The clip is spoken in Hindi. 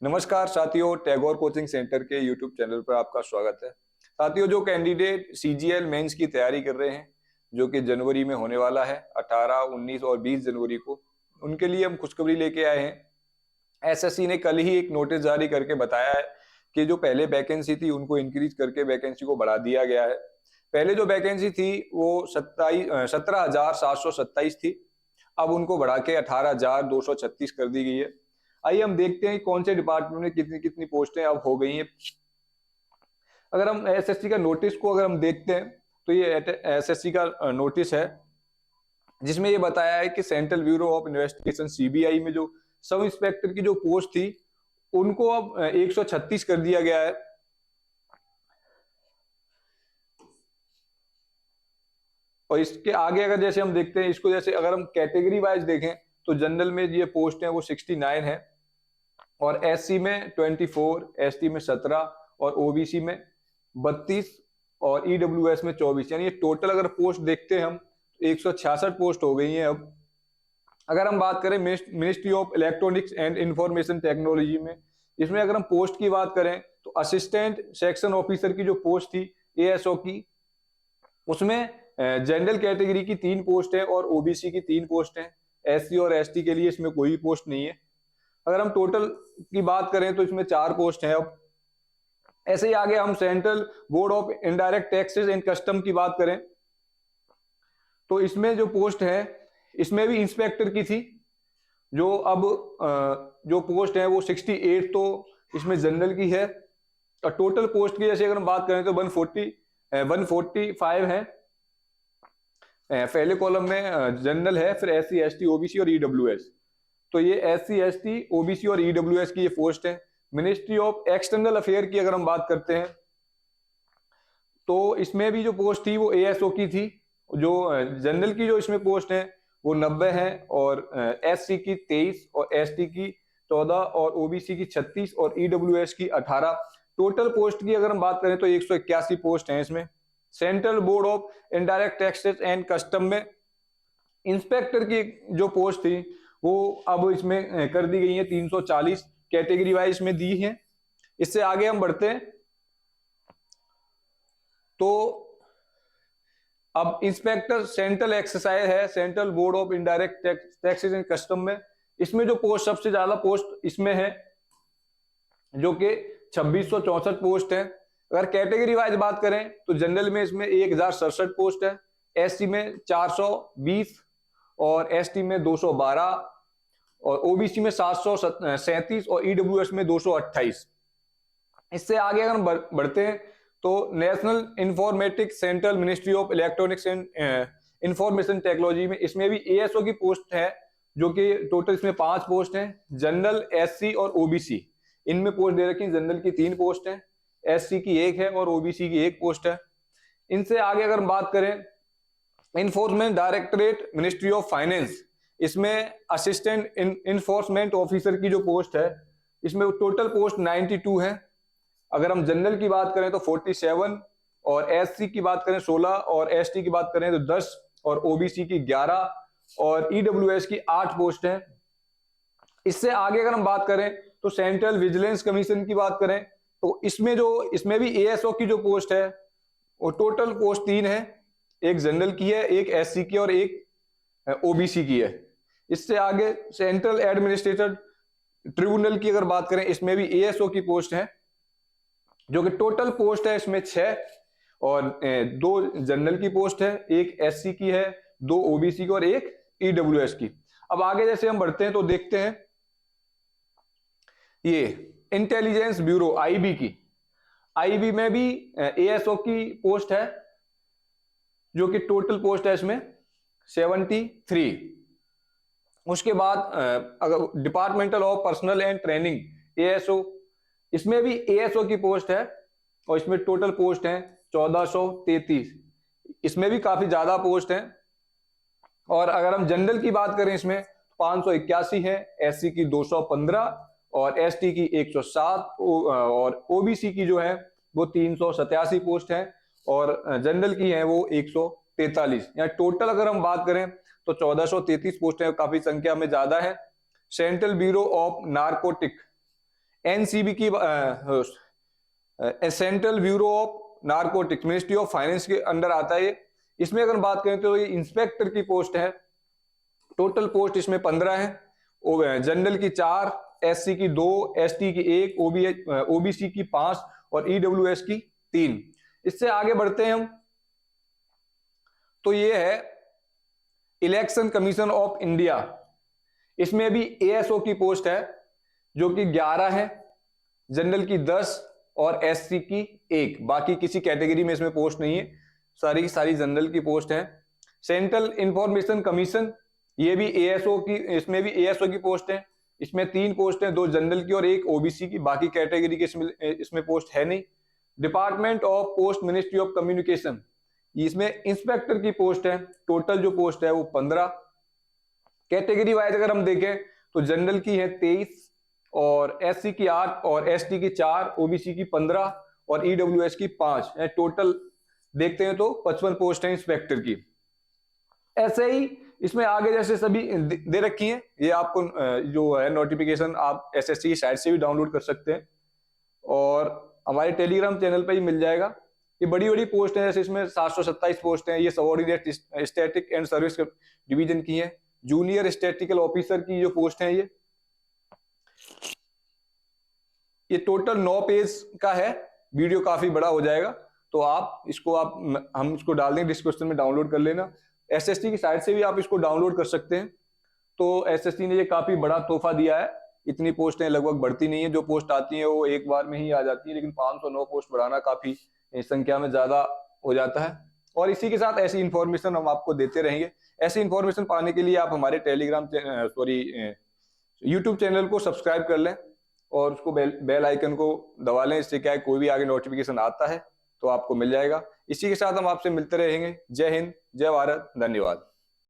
नमस्कार साथियों, टैगोर कोचिंग सेंटर के यूट्यूब चैनल पर आपका स्वागत है। साथियों, जो कैंडिडेट सीजीएल मेंस की तैयारी कर रहे हैं, जो कि जनवरी में होने वाला है 18, 19 और 20 जनवरी को, उनके लिए हम खुशखबरी लेके आए हैं। एसएससी ने कल ही एक नोटिस जारी करके बताया है कि जो पहले वैकेंसी थी उनको इंक्रीज करके वैकेंसी को बढ़ा दिया गया है। पहले जो वैकेंसी थी वो 17,727 थी, अब उनको बढ़ा के 18,236 कर दी गई है। आइए हम देखते हैं कौन से डिपार्टमेंट में कितनी कितनी पोस्टें अब हो गई हैं। अगर हम एसएससी का नोटिस को अगर हम देखते हैं तो ये एसएससी का नोटिस है, जिसमें ये बताया है कि central bureau of investigation CBI में जो सब इंस्पेक्टर की जो पोस्ट थी उनको अब 136 कर दिया गया है। और इसके आगे अगर जैसे हम देखते हैं इसको, जैसे अगर हम कैटेगरी वाइज देखें तो जनरल में ये पोस्ट है वो 69 है, और एससी में 24, एसटी में 17 और ओबीसी में 32 और ईडब्ल्यूएस में 24, यानी ये टोटल अगर पोस्ट देखते हैं हम तो 166 पोस्ट हो गई हैं अब। अगर हम बात करें ministry of electronics and information technology में, इसमें अगर हम पोस्ट की बात करें तो असिस्टेंट सेक्शन ऑफिसर की जो पोस्ट थी एएसओ की, उसमें जनरल कैटेगरी की 3 पोस्ट है और ओबीसी की 3 पोस्ट है। एससी और एसटी के लिए इसमें कोई पोस्ट नहीं है। अगर हम टोटल की बात करें तो इसमें 4 पोस्ट हैं अब। ऐसे ही आगे हम central board of indirect taxes and custom की बात करें तो इसमें जो पोस्ट है इसमें भी इंस्पेक्टर की थी, जो अब जो पोस्ट है वो 68 तो इसमें जनरल की है। और टोटल पोस्ट की जैसे अगर हम बात करें तो 145 है। पहले कॉलम में जनरल है, फिर एससी एसटी ओबीसी और ईडब्ल्यूएस। तो ये एससी एसटी ओबीसी और ईडब्ल्यूएस की ये पोस्ट है। मिनिस्ट्री ऑफ एक्सटर्नल अफेयर की अगर हम बात करते हैं तो इसमें भी जो पोस्ट थी वो एएसओ की थी। जो जनरल की जो इसमें पोस्ट है वो 90 है, और एससी की 23 और एसटी की 14 और ओबीसी की 36 और ईडब्ल्यूएस की 18। टोटल पोस्ट की अगर हम बात करें तो 181 पोस्ट हैं इसमें। Central board of indirect taxes and custom में इंस्पेक्टर की जो पोस्ट थी वो अब इसमें कर दी गई है 340, कैटेगरी वाइज में दी है। इससे आगे हम बढ़ते हैं तो अब इंस्पेक्टर सेंट्रल एक्सरसाइज है central board of indirect taxes and custom में। इसमें जो पोस्ट सबसे ज्यादा पोस्ट इसमें है जो कि 2664 पोस्ट है। अगर कैटेगरी वाइज बात करें तो जनरल में इसमें 1067 पोस्ट है, एससी में 420 और एसटी में 212 और ओबीसी में 737 और ईडब्ल्यूएस में 228। इससे आगे अगर हम बढ़ते हैं तो national informatics central ministry of electronics and information technology में इसमें भी एएसओ की पोस्ट है, जो कि टोटल इसमें 5 पोस्ट हैं। जनरल, एससी और ओबीसी इनमें पोस्ट दे रखी है। जनरल की 3 पोस्ट है, एससी की 1 है और ओबीसी की 1 पोस्ट है। इनसे आगे अगर हम बात करें enforcement directorate ministry of finance, इसमें असिस्टेंट इन्फोर्समेंट ऑफिसर की जो पोस्ट है इसमें टोटल पोस्ट 92 है। अगर हम जनरल की बात करें तो 47 और एससी की बात करें 16 और एसटी की बात करें तो 10 और ओबीसी की 11 और ईडब्ल्यूएस की 8 पोस्ट है। इससे आगे अगर हम बात करें तो सेंट्रल विजिलेंस कमीशन की बात करें तो इसमें भी एएसओ की जो पोस्ट है वो टोटल पोस्ट 3 है। एक जनरल की है, एक एससी की और एक ओबीसी की है। इससे आगे सेंट्रल एडमिनिस्ट्रेटिव ट्रिब्यूनल की अगर बात करें इसमें भी एएसओ की पोस्ट है, जो कि टोटल पोस्ट है इसमें 6 और 2 जनरल की पोस्ट है, एक एससी की है, 2 ओबीसी की और एक ईडब्ल्यूएस की। अब आगे जैसे हम बढ़ते हैं तो देखते हैं ये इंटेलिजेंस ब्यूरो आईबी की। आईबी में भी एएसओ की पोस्ट है, जो कि टोटल पोस्ट है इसमें 73। उसके बाद अगर departmental of personal and training ASO, इसमें भी एएसओ की पोस्ट है और इसमें टोटल पोस्ट है 1433। इसमें भी काफी ज्यादा पोस्ट है। और अगर हम जनरल की बात करें इसमें 581 है, एससी की 215 और एसटी की 107 और ओबीसी की जो है वो 387 पोस्ट है और जनरल की है वो 143। या टोटल अगर हम बात करें तो 1433 पोस्ट है, काफी संख्या में ज्यादा है। Central bureau of narcotic NCB की central bureau of narcotics, ministry of finance के अंडर आता है ये। इसमें अगर बात करें तो ये इंस्पेक्टर की पोस्ट है। टोटल पोस्ट इसमें 15 है। जनरल की 4, एससी की 2, एसटी की 1, ओबीसी की 5 और ईडब्ल्यूएस की 3। इससे आगे बढ़ते हैं हम, तो ये है इलेक्शन कमीशन ऑफ इंडिया। इसमें भी एएसओ की पोस्ट है जो कि 11 है, जनरल की 10 और एससी की 1। बाकी किसी कैटेगरी में इसमें पोस्ट नहीं है, सारी की सारी जनरल की पोस्ट है। सेंट्रल इंफॉर्मेशन कमीशन, ये भी एएसओ की, इसमें भी एएसओ की पोस्ट है। इसमें 3 पोस्ट हैं, 2 जनरल की और 1 ओबीसी की। बाकी कैटेगरी की इसमें पोस्ट है नहीं। Department of post, ministry of communication, इसमें इंस्पेक्टर की पोस्ट है। टोटल जो पोस्ट है वो 15। कैटेगरी वाइज अगर हम देखें तो जनरल की है 23 और एससी की 8 और एसटी की 4, ओबीसी की 15 और ईडब्ल्यूएस की 5। टोटल देखते हैं तो 55 पोस्ट है इंस्पेक्टर की। ऐसे ही इसमें आगे जैसे सभी दे रखी हैं, ये आपको जो है नोटिफिकेशन आप एसएससी की साइट से भी डाउनलोड कर सकते हैं और हमारे टेलीग्राम चैनल पर ही मिल जाएगा। ये बड़ी बड़ी पोस्ट है, जैसे इसमें 727 पोस्ट हैं। ये subordinate static and service division की है। जूनियर स्टैटिकल ऑफिसर की जो पोस्ट है ये टोटल 9 पेज का है। वीडियो काफी बड़ा हो जाएगा, तो हम इसको डाल देंगे डिस्क्रिप्शन में, डाउनलोड कर लेना। एसएससी की साइट से भी आप इसको डाउनलोड कर सकते हैं। तो एसएससी ने ये काफी बड़ा तोहफा दिया है। इतनी पोस्टें लगभग बढ़ती नहीं है, जो पोस्ट आती है वो एक बार में ही आ जाती है, लेकिन 509 पोस्ट बढ़ाना काफी संख्या में ज्यादा हो जाता है। और इसी के साथ ऐसी इंफॉर्मेशन हम आपको देते रहेंगे। ऐसी इंफॉर्मेशन पाने के लिए आप हमारे टेलीग्राम यूट्यूब चैनल को सब्सक्राइब कर लें और उसको बेल आइकन को दबा लें। इससे क्या है, कोई भी आगे नोटिफिकेशन आता है तो आपको मिल जाएगा। इसी के साथ हम आपसे मिलते रहेंगे। जय हिंद, जय भारत, धन्यवाद।